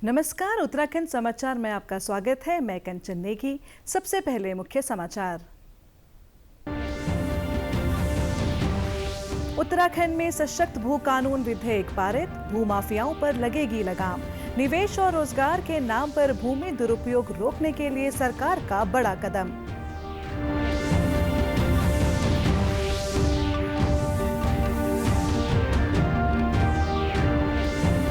नमस्कार, उत्तराखंड समाचार में आपका स्वागत है। मैं कंचन नेगी। सबसे पहले मुख्य समाचार। उत्तराखंड में सशक्त भू कानून विधेयक पारित, भूमाफियाओं पर लगेगी लगाम। निवेश और रोजगार के नाम पर भूमि दुरुपयोग रोकने के लिए सरकार का बड़ा कदम।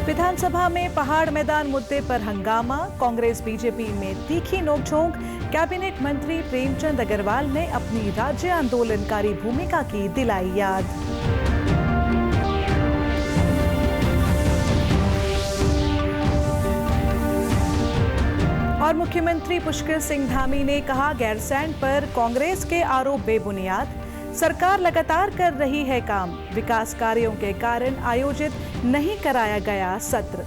विधानसभा में पहाड़ मैदान मुद्दे पर हंगामा, कांग्रेस बीजेपी में तीखी नोकझोंक। कैबिनेट मंत्री प्रेमचंद अग्रवाल ने अपनी राज्य आंदोलनकारी भूमिका की दिलाई याद। और मुख्यमंत्री पुष्कर सिंह धामी ने कहा, गैरसैंण पर कांग्रेस के आरोप बेबुनियाद। सरकार लगातार कर रही है काम, विकास कार्यों के कारण आयोजित नहीं कराया गया सत्र।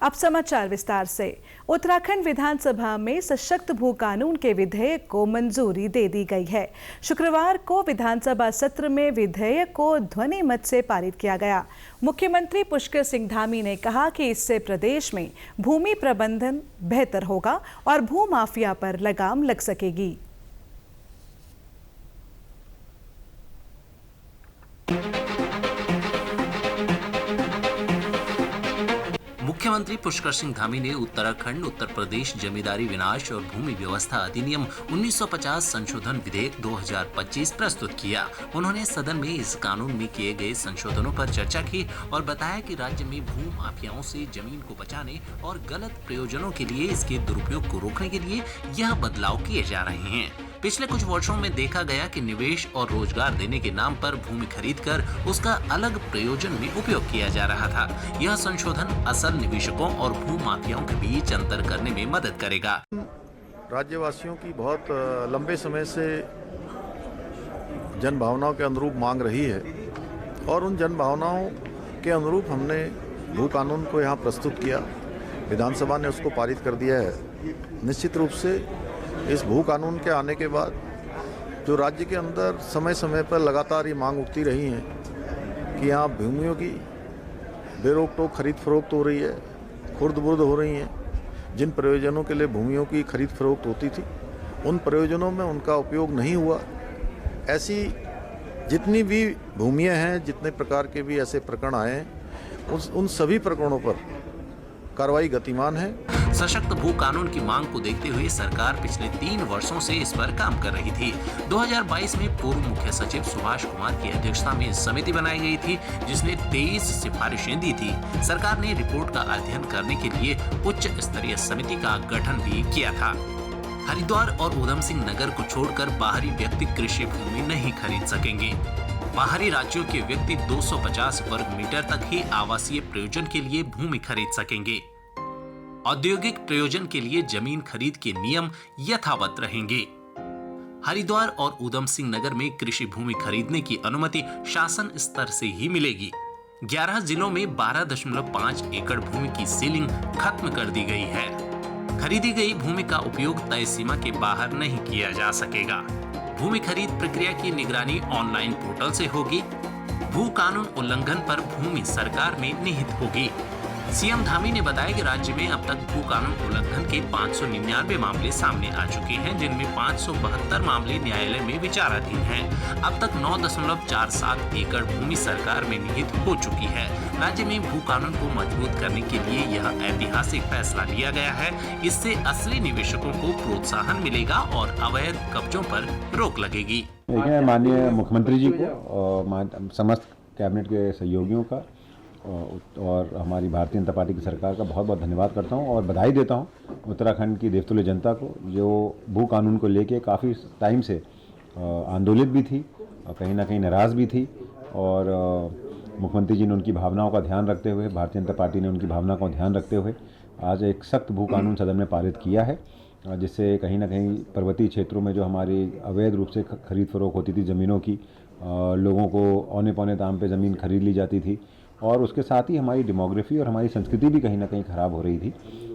अब समाचार विस्तार से। उत्तराखंड विधानसभा में सशक्त भू कानून के विधेयक को मंजूरी दे दी गई है। शुक्रवार को विधानसभा सत्र में विधेयक को ध्वनि मत से पारित किया गया। मुख्यमंत्री पुष्कर सिंह धामी ने कहा कि इससे प्रदेश में भूमि प्रबंधन बेहतर होगा और भू माफिया पर लगाम लग सकेगी। मुख्यमंत्री पुष्कर सिंह धामी ने उत्तराखंड उत्तर प्रदेश जमींदारी विनाश और भूमि व्यवस्था अधिनियम 1950 संशोधन विधेयक 2025 प्रस्तुत किया। उन्होंने सदन में इस कानून में किए गए संशोधनों पर चर्चा की और बताया कि राज्य में भू माफियाओं से जमीन को बचाने और गलत प्रयोजनों के लिए इसके दुरुपयोग को रोकने के लिए यह बदलाव किए जा रहे हैं। पिछले कुछ वर्षों में देखा गया कि निवेश और रोजगार देने के नाम पर भूमि खरीदकर उसका अलग प्रयोजन में उपयोग किया जा रहा था। यह संशोधन असल निवेशकों और भू माफियाओं के बीच अंतर करने में मदद करेगा। राज्यवासियों की बहुत लंबे समय से जन भावनाओं के अनुरूप मांग रही है और उन जन भावनाओं के अनुरूप हमने भू कानून को यहाँ प्रस्तुत किया। विधानसभा ने उसको पारित कर दिया है। निश्चित रूप से इस भू कानून के आने के बाद जो राज्य के अंदर समय समय पर लगातार ये मांग उठती रही है कि यहाँ भूमियों की बेरोक टोक खरीद फरोख्त हो रही है, खुर्द बुर्द हो रही हैं। जिन प्रयोजनों के लिए भूमियों की खरीद फरोख्त होती थी उन प्रयोजनों में उनका उपयोग नहीं हुआ। ऐसी जितनी भी भूमियाँ हैं, जितने प्रकार के भी ऐसे प्रकरण आए हैं, उन सभी प्रकरणों पर कार्रवाई गतिमान है। सशक्त भू कानून की मांग को देखते हुए सरकार पिछले 3 वर्षों से इस पर काम कर रही थी। 2022 में पूर्व मुख्य सचिव सुभाष कुमार की अध्यक्षता में समिति बनाई गई थी जिसने 23 सिफारिशें दी थी। सरकार ने रिपोर्ट का अध्ययन करने के लिए उच्च स्तरीय समिति का गठन भी किया था। हरिद्वार और ऊधम सिंह नगर को छोड़कर बाहरी व्यक्ति कृषि भूमि नहीं खरीद सकेंगे। बाहरी राज्यों के व्यक्ति 250 वर्ग मीटर तक ही आवासीय प्रयोजन के लिए भूमि खरीद सकेंगे। औद्योगिक प्रयोजन के लिए जमीन खरीद के नियम यथावत रहेंगे। हरिद्वार और ऊधम सिंह नगर में कृषि भूमि खरीदने की अनुमति शासन स्तर से ही मिलेगी। 11 जिलों में 12.5 एकड़ भूमि की सीलिंग खत्म कर दी गई है। खरीदी गई भूमि का उपयोग तय सीमा के बाहर नहीं किया जा सकेगा। भूमि खरीद प्रक्रिया की निगरानी ऑनलाइन पोर्टल से होगी। भू कानून उल्लंघन पर भूमि सरकार में निहित होगी। सीएम धामी ने बताया कि राज्य में अब तक भू कानून उल्लंघन के 599 मामले सामने आ चुके हैं, जिनमें 572 मामले न्यायालय में विचाराधीन हैं। अब तक 9.47 एकड़ भूमि सरकार में निहित हो चुकी है। राज्य में भू कानून को मजबूत करने के लिए यह ऐतिहासिक फैसला लिया गया है। इससे असली निवेशकों को प्रोत्साहन मिलेगा और अवैध कब्जों पर रोक लगेगी। माननीय मुख्यमंत्री जी को और समस्त कैबिनेट के सहयोगियों का और हमारी भारतीय जनता पार्टी की सरकार का बहुत बहुत धन्यवाद करता हूं और बधाई देता हूं उत्तराखंड की देवतुल्य जनता को, जो भू कानून को लेके काफ़ी टाइम से आंदोलित भी थी और कहीं ना कहीं नाराज़ भी थी। और मुख्यमंत्री जी ने उनकी भावनाओं का ध्यान रखते हुए, भारतीय जनता पार्टी ने उनकी भावना का ध्यान रखते हुए आज एक सख्त भू कानून सदन में पारित किया है, जिससे कहीं ना कहीं पर्वतीय क्षेत्रों में जो हमारी अवैध रूप से खरीद फरोख्त होती थी ज़मीनों की, लोगों को औने पौने दाम पे ज़मीन खरीद ली जाती थी और उसके साथ ही हमारी डेमोग्राफी और हमारी संस्कृति भी कहीं ना कहीं ख़राब हो रही थी।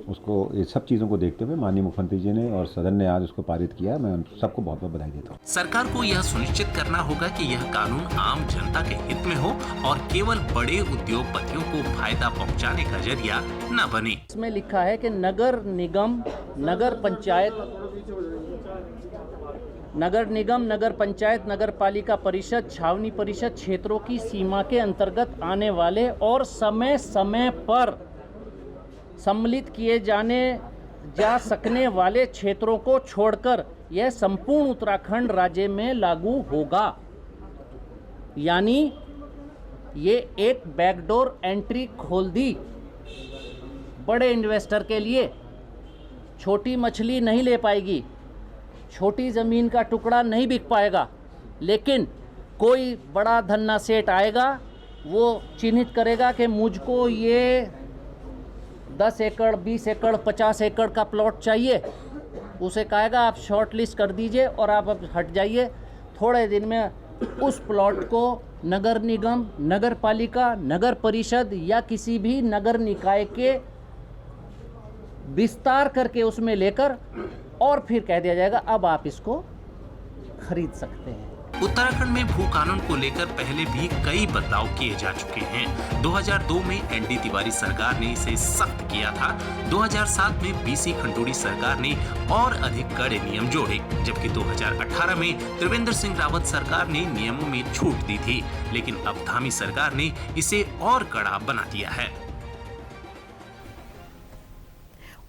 उसको ये सब चीज़ों को देखते हुए माननीय मुख्यमंत्री जी ने और सदन ने आज उसको पारित किया। मैं उन सबको बहुत बहुत बधाई देता हूँ। सरकार को यह सुनिश्चित करना होगा कि यह कानून आम जनता के हित में हो और केवल बड़े उद्योगपतियों को फायदा पहुंचाने का जरिया न बने। इसमें लिखा है कि नगर निगम, नगर पंचायत, नगर पालिका परिषद, छावनी परिषद क्षेत्रों की सीमा के अंतर्गत आने वाले और समय समय पर सम्मिलित किए जा सकने वाले क्षेत्रों को छोड़कर यह संपूर्ण उत्तराखंड राज्य में लागू होगा। यानी ये एक बैकडोर एंट्री खोल दी बड़े इन्वेस्टर के लिए। छोटी मछली नहीं ले पाएगी, छोटी ज़मीन का टुकड़ा नहीं बिक पाएगा, लेकिन कोई बड़ा धन्ना सेठ आएगा, वो चिन्हित करेगा कि मुझको ये 10 एकड़, 20 एकड़, 50 एकड़ का प्लॉट चाहिए। उसे कहेगा आप शॉर्ट लिस्ट कर दीजिए और आप अब हट जाइए। थोड़े दिन में उस प्लॉट को नगर निगम, नगर पालिका, नगर परिषद या किसी भी नगर निकाय के विस्तार करके उसमें लेकर और फिर कह दिया जाएगा अब आप इसको खरीद सकते हैं। उत्तराखंड में भू कानून को लेकर पहले भी कई बदलाव किए जा चुके हैं। 2002 में एनडी तिवारी सरकार ने इसे सख्त किया था। 2007 में बीसी खंडूड़ी सरकार ने और अधिक कड़े नियम जोड़े, जबकि 2018 में त्रिवेंद्र सिंह रावत सरकार ने नियमों में छूट दी थी, लेकिन अब धामी सरकार ने इसे और कड़ा बना दिया है।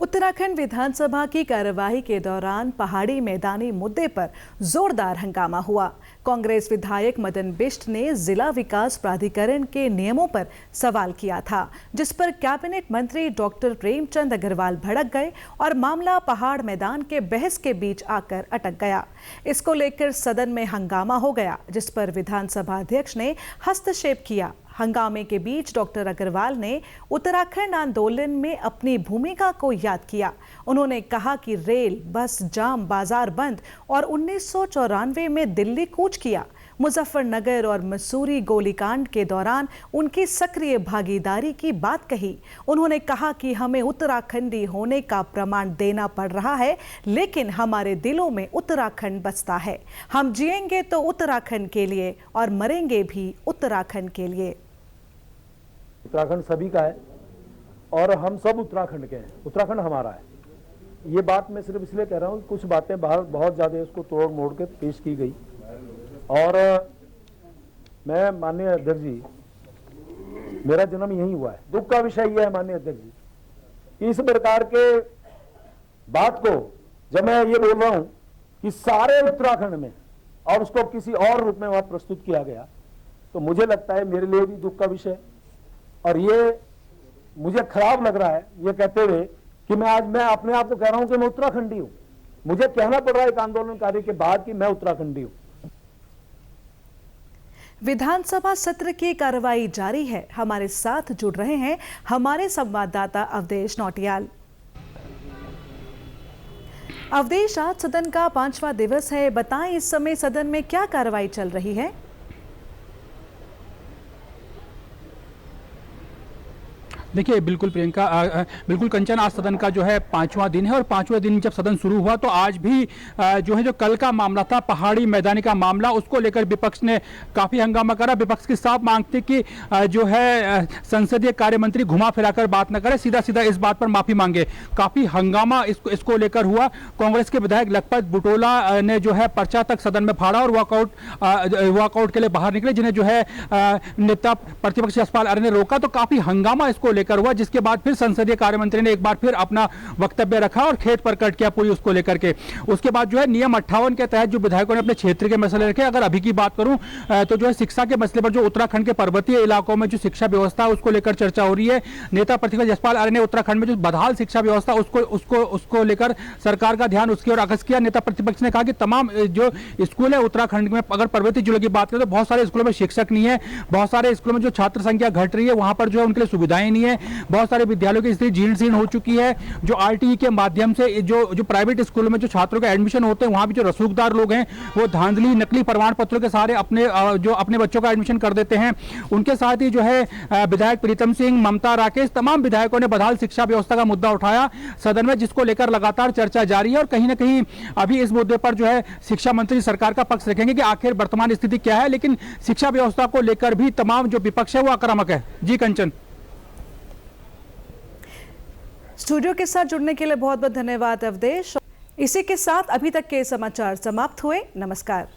उत्तराखंड विधानसभा की कार्यवाही के दौरान पहाड़ी मैदानी मुद्दे पर जोरदार हंगामा हुआ। कांग्रेस विधायक मदन बिष्ट ने जिला विकास प्राधिकरण के नियमों पर सवाल किया था, जिस पर कैबिनेट मंत्री डॉक्टर प्रेमचंद अग्रवाल भड़क गए और मामला पहाड़ मैदान के बहस के बीच आकर अटक गया। इसको लेकर सदन में हंगामा हो गया, जिस पर विधानसभा अध्यक्ष ने हस्तक्षेप किया। हंगामे के बीच डॉक्टर अग्रवाल ने उत्तराखंड आंदोलन में अपनी भूमिका को याद किया। उन्होंने कहा कि रेल, बस जाम, बाजार बंद और 1994 में दिल्ली कूच किया। मुजफ्फरनगर और मसूरी गोलीकांड के दौरान उनकी सक्रिय भागीदारी की बात कही। उन्होंने कहा कि हमें उत्तराखंडी होने का प्रमाण देना पड़ रहा है, लेकिन हमारे दिलों में उत्तराखंड बसता है। हम जिएंगे तो उत्तराखंड के लिए और मरेंगे भी उत्तराखंड के लिए। उत्तराखंड सभी का है और हम सब उत्तराखंड के हैं। उत्तराखंड हमारा है। ये बात मैं सिर्फ इसलिए कह रहा हूँ, कुछ बातें बाहर बहुत ज़्यादा उसको तोड़ मोड़ के पेश की गई और मैं माननीय अध्यक्ष जी, मेरा जन्म यहीं हुआ है। दुख का विषय यह है माननीय अध्यक्ष जी, इस प्रकार के बात को जब मैं ये बोल रहा हूं कि सारे उत्तराखंड में और उसको किसी और रूप में वहां प्रस्तुत किया गया, तो मुझे लगता है मेरे लिए भी दुख का विषय और ये मुझे खराब लग रहा है ये कहते हुए कि मैं अपने आप को कह रहा हूं कि मैं उत्तराखंडी हूं। मुझे कहना पड़ रहा है एक आंदोलनकारी के बाद कि मैं उत्तराखंडी हूं। विधानसभा सत्र की कार्रवाई जारी है। हमारे साथ जुड़ रहे हैं हमारे संवाददाता अवधेश नौटियाल। अवधेश, आज सदन का 5वां दिवस है। बताएं इस समय सदन में क्या कार्रवाई चल रही है? देखिए, बिल्कुल प्रियंका, बिल्कुल कंचन, आज सदन का जो है 5वां दिन है और 5वें दिन जब सदन शुरू हुआ तो आज भी जो है जो कल का मामला था पहाड़ी मैदानी का मामला, उसको लेकर विपक्ष ने काफ़ी हंगामा करा। विपक्ष की साफ मांग थी कि जो है संसदीय कार्य मंत्री घुमा फिराकर बात न करे, सीधा सीधा इस बात पर माफी मांगे। काफ़ी हंगामा इसको लेकर हुआ। कांग्रेस के विधायक लखपत बुटोला ने जो है पर्चा तक सदन में फाड़ा और वॉकआउट के लिए बाहर निकले, जिन्हें जो है नेता प्रतिपक्ष यशपाल आर्य ने रोका। तो काफ़ी हंगामा इसको लेकर हुआ, जिसके बाद फिर संसदीय कार्य मंत्री ने एक बार फिर अपना वक्तव्य रखा और खेत पर कट किया पूरी उसको लेकर के। उसके बाद जो है नियम 58 के तहत जो विधायकों ने अपने क्षेत्र के मसले रखे। अगर अभी की बात करूं तो जो है शिक्षा के मसले पर जो उत्तराखंड के पर्वतीय इलाकों में जो शिक्षा व्यवस्था है उसको लेकर चर्चा हो रही है। नेता प्रतिपक्ष यशपाल आर्य ने उत्तराखंड में जो बदहाल शिक्षा व्यवस्था उसको लेकर सरकार का ध्यान उसकी ओर आकर्षित किया। नेता प्रतिपक्ष ने कहा कि तमाम जो स्कूल है उत्तराखंड में, अगर पर्वतीय जिलों की बात करें तो बहुत सारे स्कूलों में शिक्षक नहीं है, बहुत सारे स्कूलों में जो छात्र संख्या घट रही है वहां पर जो है उनके लिए सुविधाएं नहीं है। हैं। बहुत सारे विद्यालयों की स्थिति जीर्ण शीर्ण हो चुकी है। जो आरटीई के माध्यम से जो प्राइवेट स्कूलों में जो छात्रों के एडमिशन होते हैं, वहां भी जो रसूखदार लोग हैं वो धांधली नकली प्रमाण पत्रों के सहारे अपने बच्चों का एडमिशन कर देते हैं। उनके साथ ही जो है विधायक प्रीतम सिंह, ममता, राकेश, तमाम विधायकों ने बदहाल शिक्षा व्यवस्था का मुद्दा उठाया सदन में, जिसको लेकर लगातार चर्चा जारी है। और कहीं ना कहीं अभी इस मुद्दे पर जो है शिक्षा मंत्री सरकार का पक्ष रखेंगे कि आखिर वर्तमान स्थिति क्या है, लेकिन शिक्षा व्यवस्था को लेकर भी तमाम जो विपक्ष है वो आक्रामक है। जी कंचन। स्टूडियो के साथ जुड़ने के लिए बहुत बहुत धन्यवाद अवधेश। इसी के साथ अभी तक के समाचार समाप्त हुए। नमस्कार।